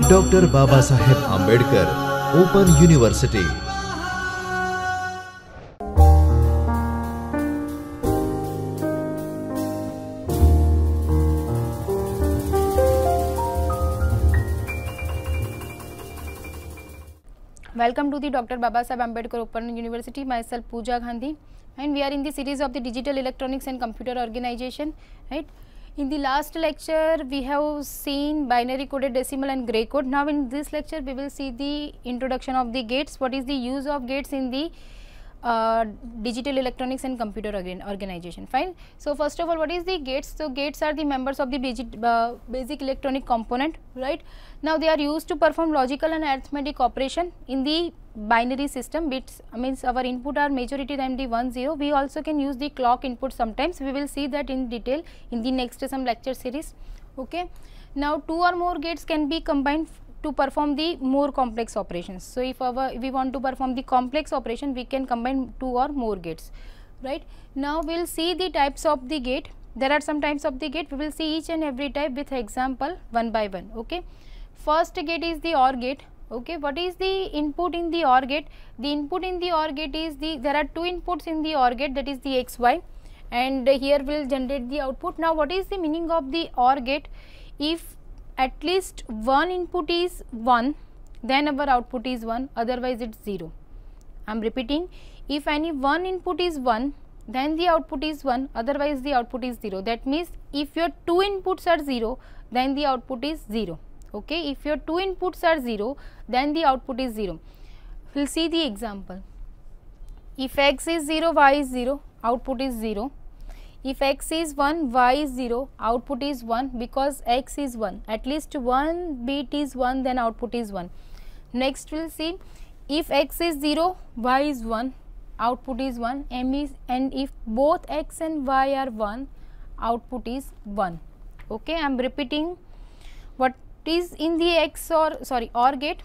Doctor Baba Saheb Ambedkar open university. Welcome to the Dr. Baba Saheb Ambedkar Open University. Myself Pooja Gandhi, and we are in the series of the Digital Electronics and Computer Organization. Right. In the last lecture, we have seen binary coded decimal and gray code. Now, in this lecture, we will see the introduction of the gates. What is the use of gates in the Digital Electronics and Computer Organization. Fine. So, first of all, what is the gates? So, gates are the members of the basic electronic component, right. Now, they are used to perform logical and arithmetic operation in the binary system. Bits means our input are majority time the 1 0. We also can use the clock input sometimes. We will see that in detail in the next some lecture series. Okay. Now, two or more gates can be combined to perform the more complex operations. So, if we want to perform the complex operation, we can combine two or more gates, right. Now, we will see the types of the gate. There are some types of the gate. We will see each and every type with example one by one. Okay. First gate is the OR gate. Okay. What is the input in the OR gate? The input in the OR gate is there are two inputs in the OR gate, that is the X, Y, and here will generate the output. Now, what is the meaning of the OR gate? If at least one input is 1, then our output is 1, otherwise it is 0. I am repeating, if any one input is 1, then the output is 1, otherwise the output is 0. That means, if your two inputs are 0, then the output is 0. Okay. If your two inputs are 0, then the output is 0. We will see the example. If X is 0, Y is 0, output is 0. If X is 1, Y is 0, output is 1, because X is 1. At least one bit is 1, then output is 1. Next we will see, if X is 0, Y is 1, output is 1, and if both X and Y are 1, output is 1. Okay, I am repeating what is in the OR gate.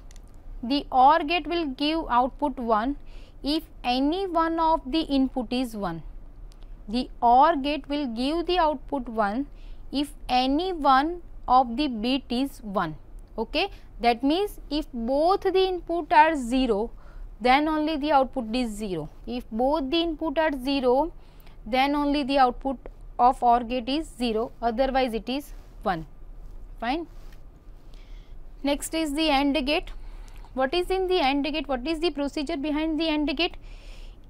The OR gate will give output 1 if any one of the input is 1. The OR gate will give the output 1 if any one of the bit is 1. Okay. That means, if both the input are 0, then only the output is 0. If both the input are 0, then only the output of OR gate is 0, otherwise it is 1. Fine. Next is the AND gate. What is in the AND gate? What is the procedure behind the AND gate?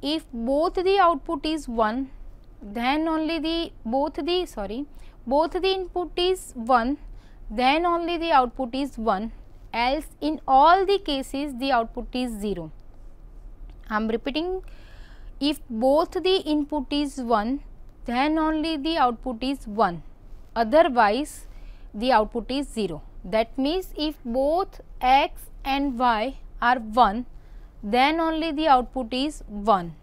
If both the output is 1, then only both the input is 1, then only the output is 1, else in all the cases the output is 0. I am repeating, if both the input is 1, then only the output is 1, otherwise the output is 0. That means, if both X and Y are 1, then only the output is 1.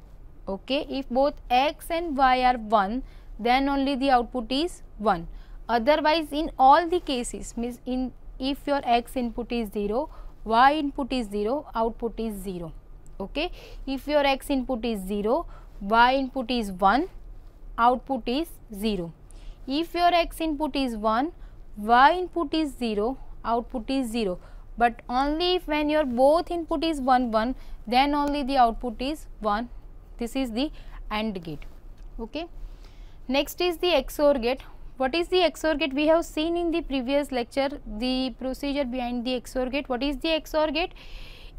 Okay. If both X and Y are 1, then only the output is 1. Otherwise, in all the cases, means if your X input is 0, Y input is 0, output is 0. Okay. If your X input is 0, Y input is 1, output is 0. If your X input is 1, Y input is 0, output is 0. But only if when your both input is 1 1, then only the output is 1. This is the AND gate. Okay. Next is the XOR gate. What is the XOR gate? We have seen in the previous lecture the procedure behind the XOR gate. What is the XOR gate?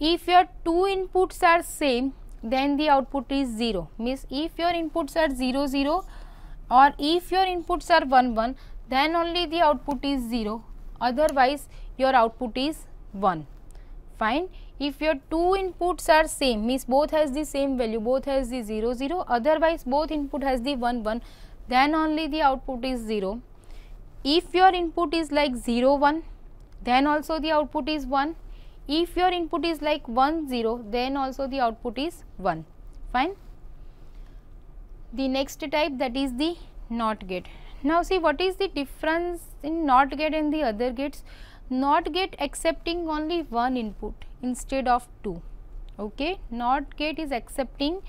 If your two inputs are same, then the output is 0. Means, if your inputs are 0 0 or if your inputs are 1 1, then only the output is 0, otherwise your output is 1. Fine. If your two inputs are same, means both has the same value, both has the 0 0, otherwise both input has the 1 1, then only the output is 0. If your input is like 0 1, then also the output is 1. If your input is like 1 0, then also the output is 1. Fine. The next type, that is the NOT gate. Now, see what is the difference in NOT gate and the other gates. NOT gate accepting only one input instead of two. Okay. NOT gate is accepting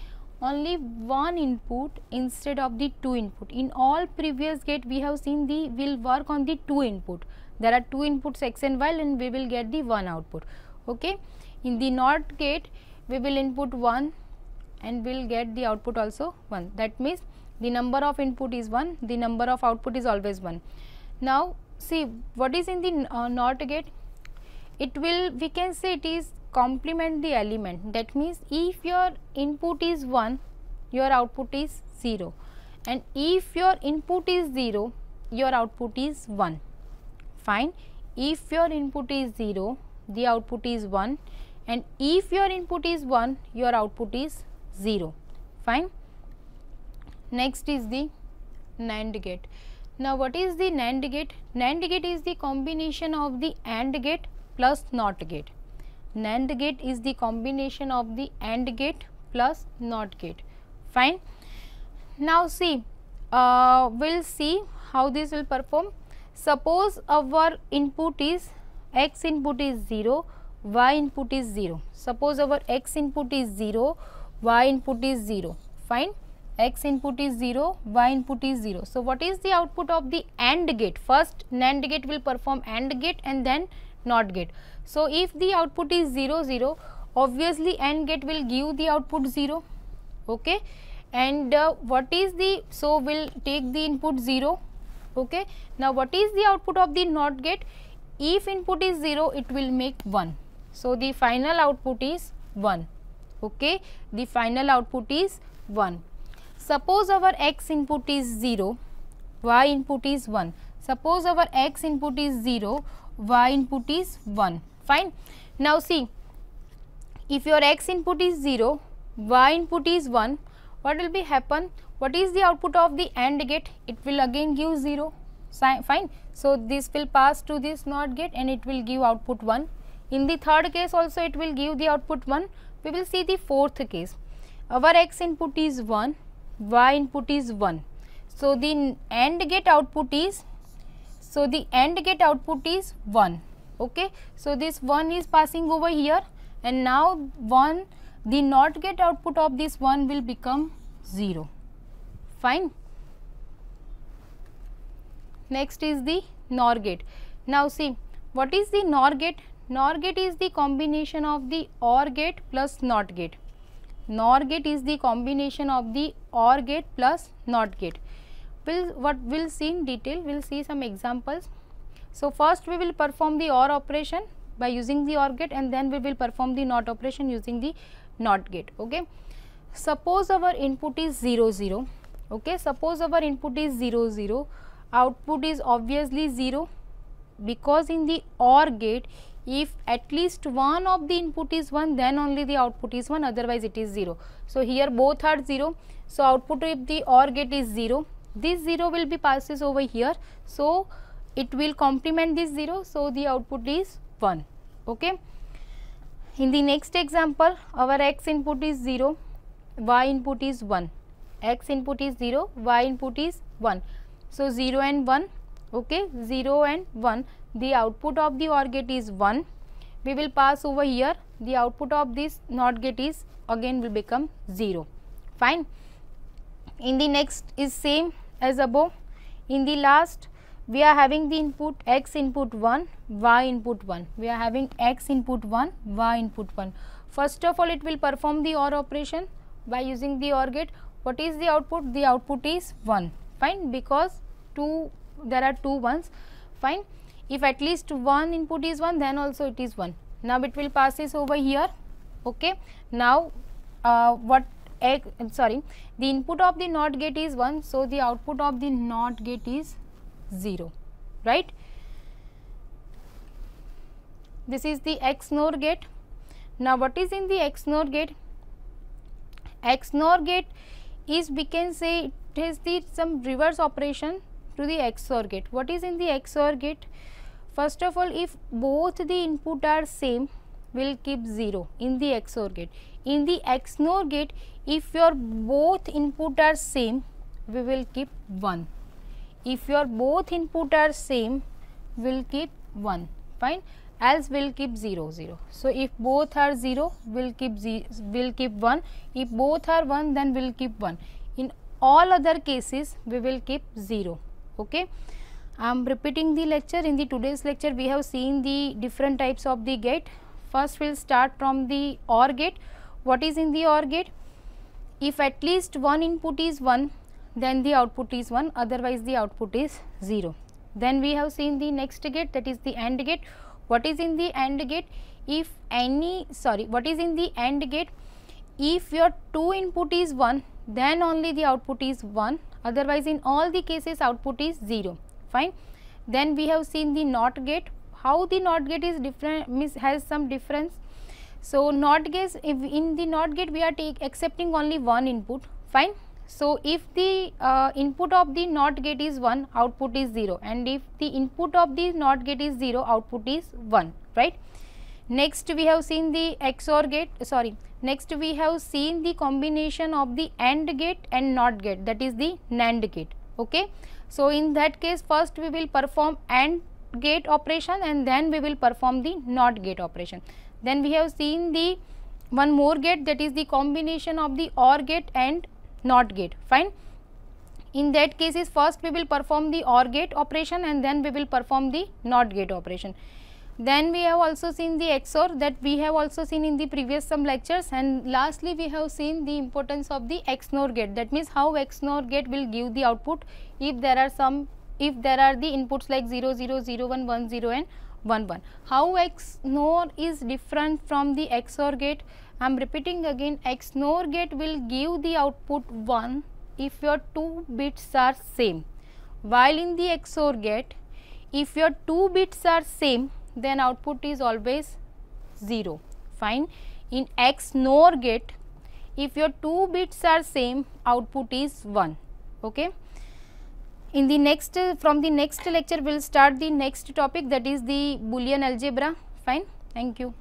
only one input instead of the two input. In all previous gate we have seen the will work on the two input. There are two inputs x and y and we will get the one output. Okay. In the NOT gate we will input 1 and we will get the output also 1. That means the number of input is 1, the number of output is always 1. Now see what is in the NOT gate. It will, we can say it is complement the element. That means if your input is 1, your output is 0, and if your input is 0, your output is 1. Fine. If your input is 0, the output is 1, and if your input is 1, your output is 0. Fine. Next is the NAND gate. Now what is the NAND gate? NAND gate is the combination of the AND gate plus NOT gate. NAND gate is the combination of the AND gate plus NOT gate. Fine. Now see, we'll see how this will perform. Suppose our input is, x input is 0, y input is 0. Suppose our x input is 0, y input is 0. Fine. X input is 0, y input is 0. So what is the output of the AND gate? First NAND gate will perform AND gate and then NOT gate. So if the output is 0 0, obviously AND gate will give the output 0. Okay. And what is the, so we'll take the input 0. Okay. Now what is the output of the NOT gate? If input is 0, it will make 1. So the final output is 1. Okay. The final output is 1. Suppose our x input is 0, y input is 1. Suppose our x input is 0, y input is 1. Fine. Now see, if your x input is 0, y input is 1, what will be happen? What is the output of the AND gate? It will again give 0. Fine. So this will pass to this NOT gate and it will give output 1. In the third case also it will give the output 1. We will see the fourth case. Our x input is 1, y input is 1. So the AND gate output is, so the AND gate output is 1. Okay. So this 1 is passing over here and now 1, the NOT gate output of this 1 will become 0. Fine. Next is the NOR gate. Now see, what is the NOR gate? NOR gate is the combination of the OR gate plus NOT gate. NOR gate is the combination of the OR gate plus NOT gate. We'll see in detail, we'll see some examples. So first we will perform the OR operation by using the OR gate and then we will perform the NOT operation using the NOT gate. Okay. Suppose our input is 0 0. Okay. Suppose our input is 0 0, output is obviously 0, because in the OR gate if at least one of the input is 1, then only the output is 1, otherwise it is 0. So here both are 0. So output of the OR gate is 0. This 0 will be passes over here. So it will complement this 0. So the output is 1. Okay. In the next example, our x input is 0, y input is 1. X input is 0, y input is 1. So 0 and 1. Okay. 0 and 1. The output of the OR gate is 1. We will pass over here. The output of this NOT gate is again will become 0. Fine. In the next is same as above. In the last we are having the input x input 1, y input 1. We are having x input 1, y input 1. First of all it will perform the OR operation by using the OR gate. What is the output? The output is 1. Fine. Because there are two ones. Fine. If at least one input is 1, then also it is 1. Now it will passes over here. Okay. Now the input of the NOT gate is 1, so the output of the NOT gate is 0, right. This is the XNOR gate. Now what is in the XNOR gate? XNOR gate is, we can say it has the some reverse operation to the XOR gate. What is in the XOR gate? First of all, if both the input are same, we will keep 0 in the XOR gate. In the XNOR gate, if your both input are same, we will keep 1. If your both input are same, we will keep 1. Fine. else we'll keep 0 0. So if both are 0 we'll keep 1, if both are 1 then we'll keep 1, in all other cases we will keep 0. Okay, I am repeating the lecture. In the today's lecture we have seen the different types of the gate. First we'll start from the OR gate. What is in the OR gate? If at least one input is 1 then the output is 1, otherwise the output is 0. Then we have seen the next gate, that is the AND gate. What is in the AND gate? What is in the AND gate? If your 2 input is 1 then only the output is 1, otherwise in all the cases output is 0. Fine. Then we have seen the NOT gate. How the NOT gate is different, has some difference. So NOT gate, if in the NOT gate we are accepting only one input. Fine. So if the input of the NOT gate is 1, output is 0, and if the input of the NOT gate is 0, output is 1, right. Next we have seen the XOR gate, next we have seen the combination of the AND gate and NOT gate, that is the NAND gate. Okay. So in that case first we will perform AND gate operation and then we will perform the NOT gate operation. Then we have seen the one more gate, that is the combination of the OR gate and NOT gate. Fine. In that cases first we will perform the OR gate operation and then we will perform the NOT gate operation. Then we have also seen the XOR, that we have also seen in the previous some lectures, and lastly we have seen the importance of the XNOR gate, that means how XNOR gate will give the output if there are the inputs like 0 0 0 1 1 0 and 1 1. How XNOR is different from the XOR gate? I am repeating again, XNOR gate will give the output 1 if your 2 bits are same, while in the XOR gate if your 2 bits are same then output is always 0. Fine. In XNOR gate if your 2 bits are same, output is 1. Okay. In the next, from the next lecture we will start the next topic, that is the Boolean algebra. Fine. Thank you.